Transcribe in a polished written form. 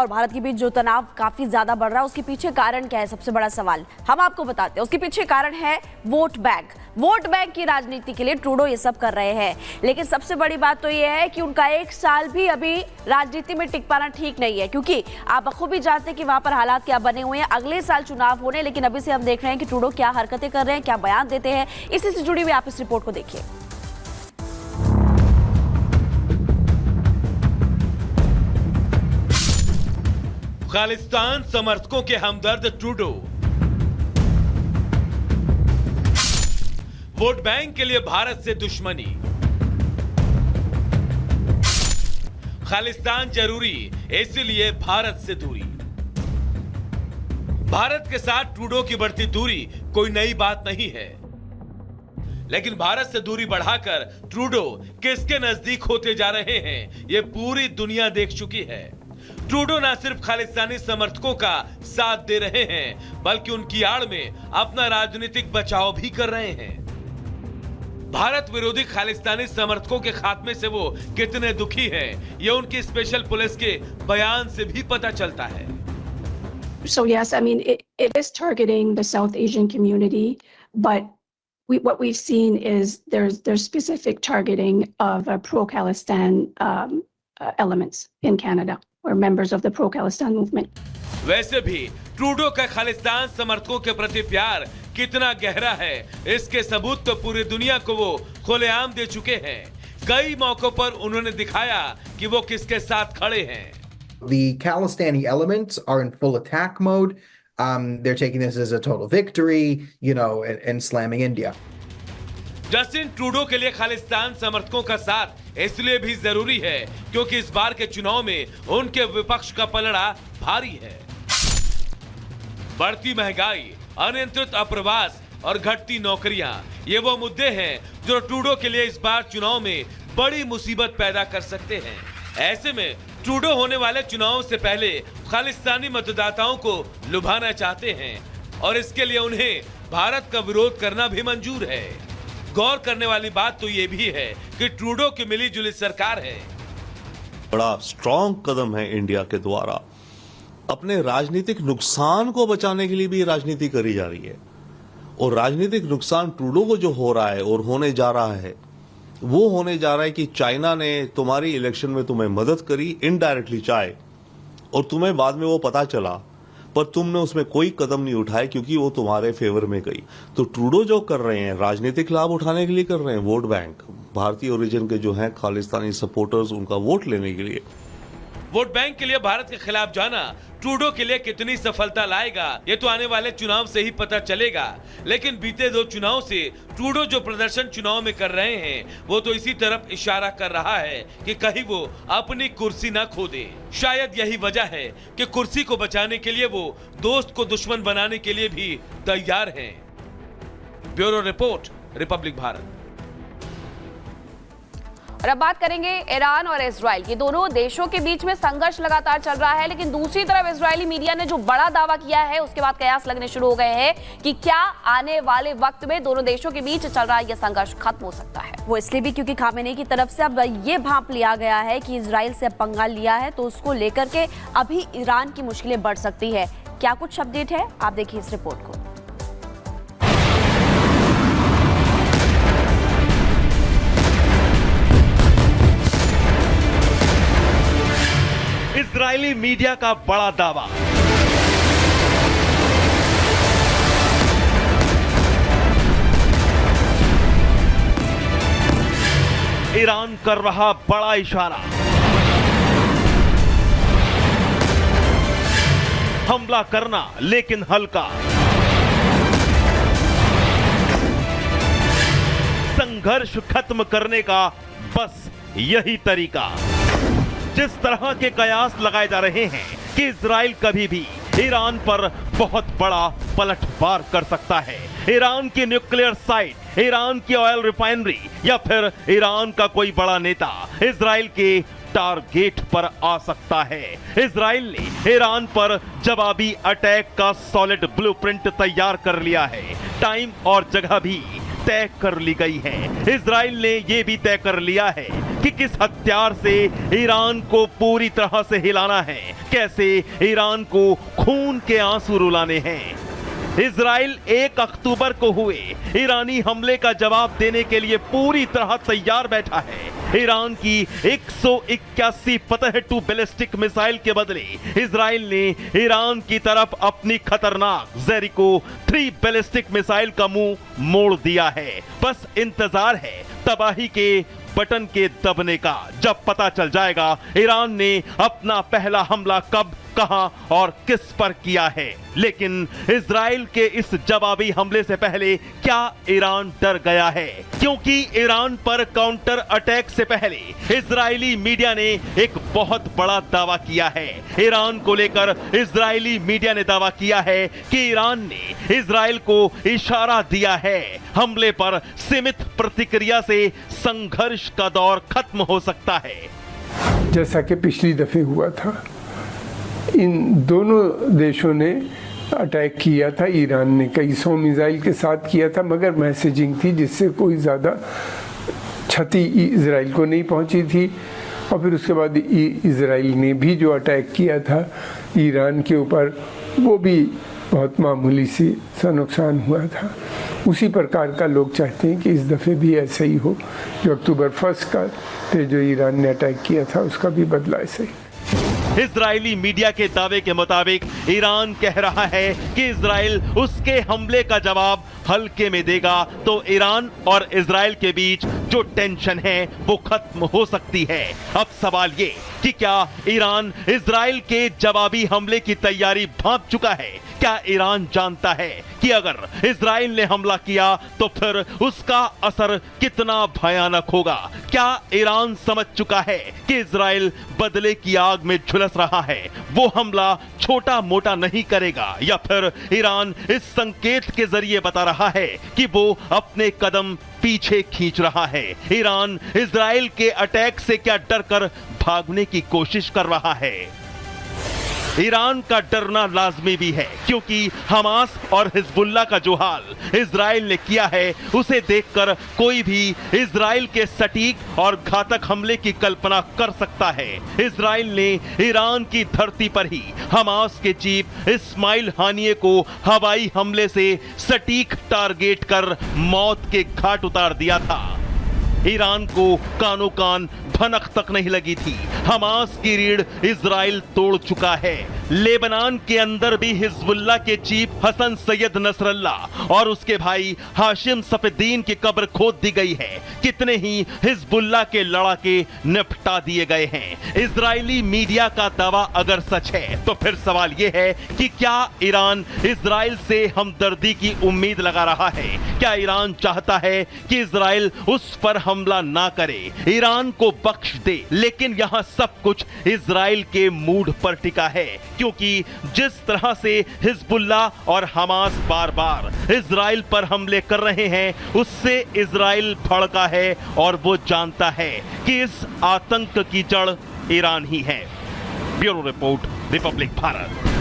और भारत के बीच जो तनाव काफी ज्यादा बढ़ रहा है, उसके पीछे कारण क्या है? सबसे बड़ा सवाल हम आपको बताते हैं। उसके पीछे कारण है वोट बैंक। वोट बैंक की राजनीति के लिए ट्रूडो ये सब कर रहे हैं, लेकिन सबसे बड़ी बात तो ये है कि उनका एक साल भी अभी राजनीति में टिक पाना ठीक नहीं है, क्योंकि आप बखूबी जानते हैं कि वहां पर हालात क्या बने हुए हैं। अगले साल चुनाव होने, लेकिन अभी से हम देख रहे हैं कि ट्रूडो क्या हरकतें कर रहे हैं, क्या बयान देते हैं। इसी से जुड़ी हुई आप इस रिपोर्ट को देखिए। खालिस्तान समर्थकों के हमदर्द ट्रूडो, वोट बैंक के लिए भारत से दुश्मनी, खालिस्तान जरूरी इसलिए भारत से दूरी। भारत के साथ ट्रूडो की बढ़ती दूरी कोई नई बात नहीं है, लेकिन भारत से दूरी बढ़ाकर ट्रूडो किसके नजदीक होते जा रहे हैं, यह पूरी दुनिया देख चुकी है। ट्रूडो न सिर्फ खालिस्तानी समर्थकों का साथ दे रहे हैं, बल्कि उनकी आड़ में अपना राजनीतिक बचाव भी कर रहे हैं। भारत विरोधी खालिस्तानी समर्थकों के खात्मे से वो कितने दुखी हैं, ये उनकी स्पेशल पुलिस के बयान से भी पता चलता है। So yes, I mean it is targeting the South Asian community, but what we've seen is there's specific targeting of pro-Khalistan elements in Canada, or members of the pro-Khalistan movement. वैसे भी Trudeau का खालिस्तान समर्थकों के प्रति प्यार कितना गहरा है, इसके सबूत तो पूरी दुनिया को वो खुलेआम दे चुके हैं। कई मौकों पर उन्होंने दिखाया कि वो किसके साथ खड़े हैं। The Khalistani elements are in full attack mode. They're taking this as a total victory, you know, and slamming India. Justin Trudeau के लिए खालिस्तान समर्थकों का साथ इसलिए भी जरूरी है क्योंकि इस बार के चुनाव में उनके विपक्ष का पलड़ा भारी है। बढ़ती महंगाई, अनियंत्रित अप्रवास और घटती नौकरियां, ये वो मुद्दे हैं जो ट्रूडो के लिए इस बार चुनाव में बड़ी मुसीबत पैदा कर सकते हैं। ऐसे में ट्रूडो होने वाले चुनाव से पहले खालिस्तानी मतदाताओं को लुभाना चाहते हैं और इसके लिए उन्हें भारत का विरोध करना भी मंजूर है। गौर करने वाली बात तो ये भी है कि ट्रूडो की मिलीजुली सरकार है। बड़ा स्ट्रॉन्ग कदम है इंडिया के द्वारा। अपने राजनीतिक नुकसान को बचाने के लिए भी राजनीति करी जा रही है, और राजनीतिक नुकसान ट्रूडो को जो हो रहा है और होने जा रहा है, वो होने जा रहा है कि चाइना ने तुम्हारी इलेक्शन में तुम्हें मदद करी, इनडायरेक्टली चाहे, और तुम्हें बाद में वो पता चला, पर तुमने उसमें कोई कदम नहीं उठाए क्योंकि वो तुम्हारे फेवर में गई। तो ट्रूडो जो कर रहे हैं, राजनीतिक लाभ उठाने के लिए कर रहे हैं। वोट बैंक, भारतीय ओरिजिन के जो हैं खालिस्तानी सपोर्टर्स, उनका वोट लेने के लिए। वोट बैंक के लिए भारत के खिलाफ जाना ट्रूडो के लिए कितनी सफलता लाएगा, ये तो आने वाले चुनाव से ही पता चलेगा। लेकिन बीते 2 चुनाव से ट्रूडो जो प्रदर्शन चुनाव में कर रहे हैं, वो तो इसी तरफ इशारा कर रहा है कि कहीं वो अपनी कुर्सी ना खो दे। शायद यही वजह है कि कुर्सी को बचाने के लिए वो दोस्त को दुश्मन बनाने के लिए भी तैयार हैं। Bureau report, Republic Bharat. और अब बात करेंगे ईरान और इजराइल की। दोनों देशों के बीच में संघर्ष लगातार चल रहा है, लेकिन दूसरी तरफ इजरायली मीडिया ने जो बड़ा दावा किया है, उसके बाद कयास लगने शुरू हो गए हैं कि क्या आने वाले वक्त में दोनों देशों के बीच चल रहा यह संघर्ष खत्म हो सकता है। वो इसलिए भी क्योंकि खामेनेई की तरफ से अब ये भांप लिया गया है कि इजराइल से अब पंगा लिया है, तो उसको लेकर के अभी ईरान की मुश्किलें बढ़ सकती है। क्या कुछ अपडेट है, आप देखिए इस रिपोर्ट को। इजरायली मीडिया का बड़ा दावा। ईरान कर रहा बड़ा इशारा। हमला करना लेकिन हल्का। संघर्ष खत्म करने का बस यही तरीका। जिस तरह के कयास लगाए जा रहे हैं कि इजराइल कभी भी ईरान पर बहुत बड़ा पलटवार कर सकता है। ईरान की न्यूक्लियर साइट, ईरान की ऑयल रिफाइनरी या फिर ईरान का कोई बड़ा नेता इजराइल के टारगेट पर आ सकता है। इजराइल ने ईरान पर जवाबी अटैक का सॉलिड ब्लूप्रिंट तैयार कर लिया है। टाइम और जगह भी तय कर ली गई है। इजराइल ने यह भी तय कर लिया है कि किस हथियार से ईरान को पूरी तरह से हिलाना है, कैसे ईरान को खून के आंसू रुलाने हैं। इजराइल 1 अक्टूबर को हुए ईरानी हमले का जवाब देने के लिए पूरी तरह तैयार बैठा है। ईरान की 181 फतह 2 बैलिस्टिक मिसाइल के बदले इजराइल ने ईरान की तरफ अपनी खतरनाक जेरिको 3 बैलिस्टिक मिसाइल का मुंह मोड़ दिया है। बस इंतजार है तबाही के बटन के दबने का। जब पता चल जाएगा ईरान ने अपना पहला हमला कब, कहां और किस पर किया है। लेकिन इजराइल के इस जवाबी हमले से पहले क्या ईरान डर गया है? क्योंकि ईरान पर काउंटर अटैक से पहले इजरायली मीडिया ने एक बहुत बड़ा दावा किया है। ईरान को लेकर इजरायली मीडिया ने दावा किया है कि ईरान ने इजराइल को इशारा दिया है हमले पर सीमित प्रतिक्रिया से संघर्ष का दौर खत्म हो सकता है। जैसा कि पिछली दफे हुआ था, इन दोनों देशों ने अटैक किया था। ईरान ने कई 100 मिसाइल के साथ किया था, मगर मैसेजिंग थी जिससे कोई ज़्यादा क्षति इजराइल को नहीं पहुंची थी। और फिर उसके बाद इजराइल ने भी जो अटैक किया था ईरान के ऊपर, वो भी बहुत मामूली सा नुकसान हुआ था। उसी प्रकार का लोग चाहते हैं कि इस दफ़े भी ऐसा ही हो। जो अक्टूबर 1 का जो ईरान ने अटैक किया था उसका भी बदला ऐसे ही। इजरायली मीडिया के दावे के मुताबिक ईरान कह रहा है कि इजराइल उसके हमले का जवाब हल्के में देगा तो ईरान और इजराइल के बीच जो टेंशन है वो खत्म हो सकती है। अब सवाल ये कि क्या ईरान इजराइल के जवाबी हमले की तैयारी भांप चुका है? क्या ईरान जानता है कि अगर इजराइल ने हमला किया तो फिर उसका असर कितना भयानक होगा? क्या ईरान समझ चुका है कि इजराइल बदले की आग में झुलस रहा है, वो हमला छोटा मोटा नहीं करेगा? या फिर ईरान इस संकेत के जरिए बता रहा है कि वो अपने कदम पीछे खींच रहा है? ईरान इजराइल के अटैक से क्या डरकर भागने की कोशिश कर रहा है? ईरान का डरना लाजमी भी है, क्योंकि हमास और हिजबुल्ला का जो हाल इजराइल ने किया है उसे देखकर कोई भी इजराइल के सटीक और घातक हमले की कल्पना कर सकता है। इजराइल ने ईरान की धरती पर ही हमास के चीफ इस्माइल हानिये को हवाई हमले से सटीक टारगेट कर मौत के घाट उतार दिया था। ईरान को कानो कान भनक तक नहीं लगी थी। हमास की रीढ़ इजराइल तोड़ चुका है। लेबनान के अंदर भी हिजबुल्ला के चीफ हसन सैयद नसरल्लाह और उसके भाई हाशिम सफेदीन की कब्र खोद दी गई है। कितने ही हिजबुल्ला के लड़ाके निपटा दिए गए हैं। इजरायली मीडिया का दावा अगर सच है तो फिर सवाल यह है कि क्या ईरान इजराइल से हमदर्दी की उम्मीद लगा रहा है? क्या ईरान चाहता है कि इजराइल उस पर हमला ना करे, ईरान को बख्श दे? लेकिन यहां सब कुछ इजराइल के मूड पर टिका है, क्योंकि जिस तरह से हिजबुल्ला और हमास बार बार इजराइल पर हमले कर रहे हैं उससे इजराइल भड़का है और वो जानता है कि इस आतंक की जड़ ईरान ही है। Bureau report, Republic Bharat.